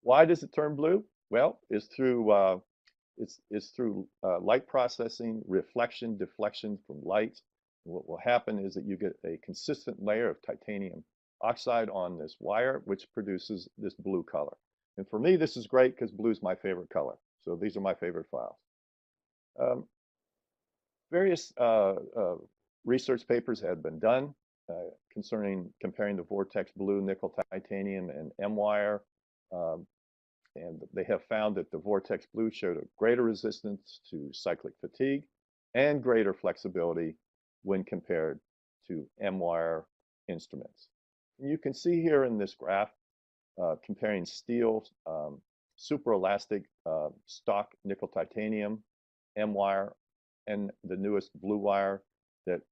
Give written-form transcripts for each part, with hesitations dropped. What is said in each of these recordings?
Why does it turn blue? Well, it's through light processing, reflection, deflection from light. And what will happen is that you get a consistent layer of titanium oxide on this wire, which produces this blue color. And for me, this is great because blue is my favorite color. So these are my favorite files. Um, various research papers have been done concerning comparing the Vortex Blue, nickel titanium, and M-wire. And they have found that the Vortex Blue showed a greater resistance to cyclic fatigue and greater flexibility when compared to M-wire instruments. And you can see here in this graph comparing steel, super-elastic stock nickel titanium, M-wire, and the newest blue wire, that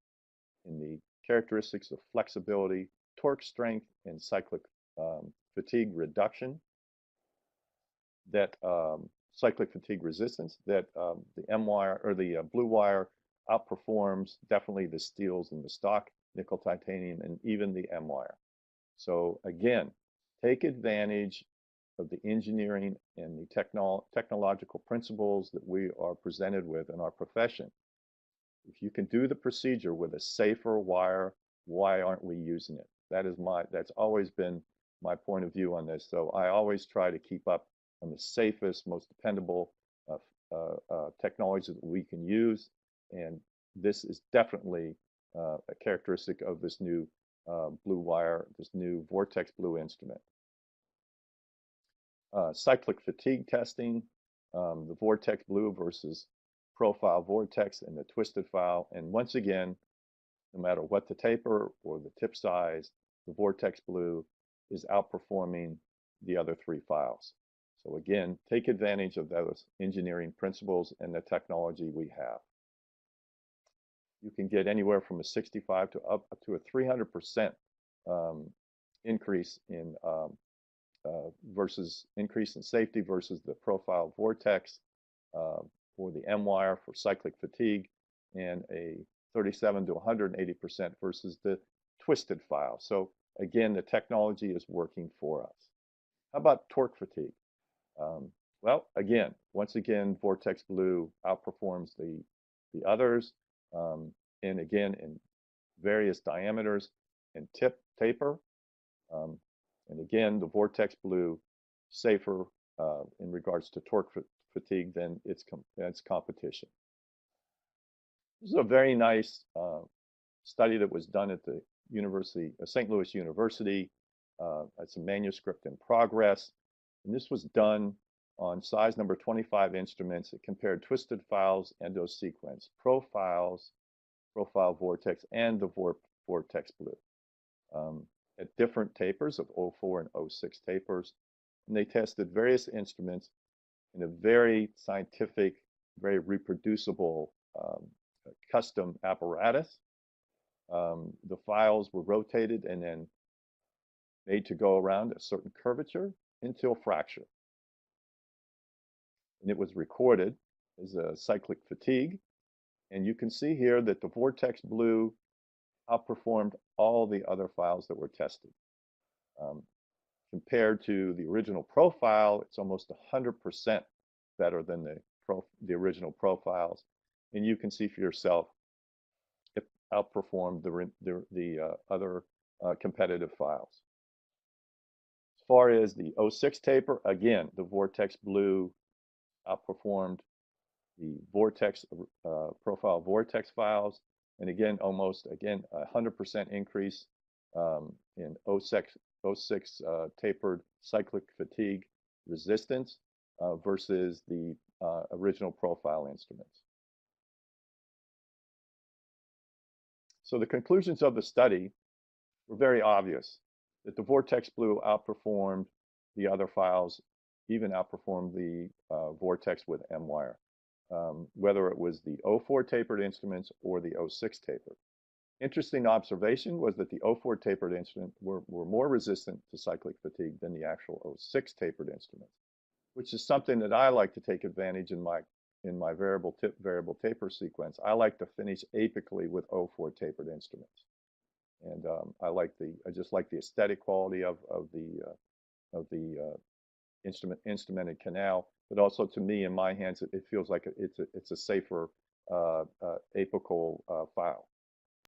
in the characteristics of flexibility, torque strength, and cyclic fatigue reduction, that cyclic fatigue resistance, that the M-wire or the blue wire outperforms definitely the steels and the stock nickel titanium and even the M-wire. So again, take advantage of the engineering and the technological principles that we are presented with in our profession. If you can do the procedure with a safer wire, why aren't we using it? That's always been my point of view on this. So I always try to keep up on the safest, most dependable technology that we can use. And this is definitely a characteristic of this new blue wire, this new Vortex Blue instrument. Cyclic fatigue testing, the Vortex Blue versus profile Vortex and the twisted file. And once again, no matter what the taper or the tip size, the Vortex Blue is outperforming the other three files. So again, take advantage of those engineering principles and the technology we have. You can get anywhere from a 65 to up to a 300% increase in increase in safety versus the profile Vortex or the M-wire for cyclic fatigue, and a 37 to 180% versus the twisted file. So again, the technology is working for us. How about torque fatigue? Well, again, once again, Vortex Blue outperforms the others, and again, in various diameters and taper. And again, the Vortex Blue safer in regards to torque fatigue than its competition. This is a very nice study that was done at the St. Louis University. It's a manuscript in progress. And this was done on size number 25 instruments. It compared twisted files, endosequence, profiles, profile Vortex, and the Vortex Blue at different tapers of 04 and 06 tapers. And they tested various instruments in a very scientific, very reproducible custom apparatus. The files were rotated and then made to go around a certain curvature until fracture. And it was recorded as a cyclic fatigue. And you can see here that the Vortex Blue outperformed all the other files that were tested. Compared to the original profile, it's almost 100% better than the original profiles. And you can see for yourself, it outperformed the other competitive files. As far as the 06 taper, again, the Vortex Blue outperformed the Vortex profile Vortex files. And again, almost, again, 100% increase in 06 tapered cyclic fatigue resistance versus the original profile instruments. So the conclusions of the study were very obvious, that the Vortex Blue outperformed the other files, even outperformed the Vortex with M-wire, whether it was the 04 tapered instruments or the 06 tapered. Interesting observation was that the 04 tapered instruments were more resistant to cyclic fatigue than the actual 06 tapered instruments, which is something that I like to take advantage in my variable taper sequence. I like to finish apically with 04 tapered instruments, and I just like the aesthetic quality of the instrumented canal, but also to me in my hands, it feels like it's a safer apical file.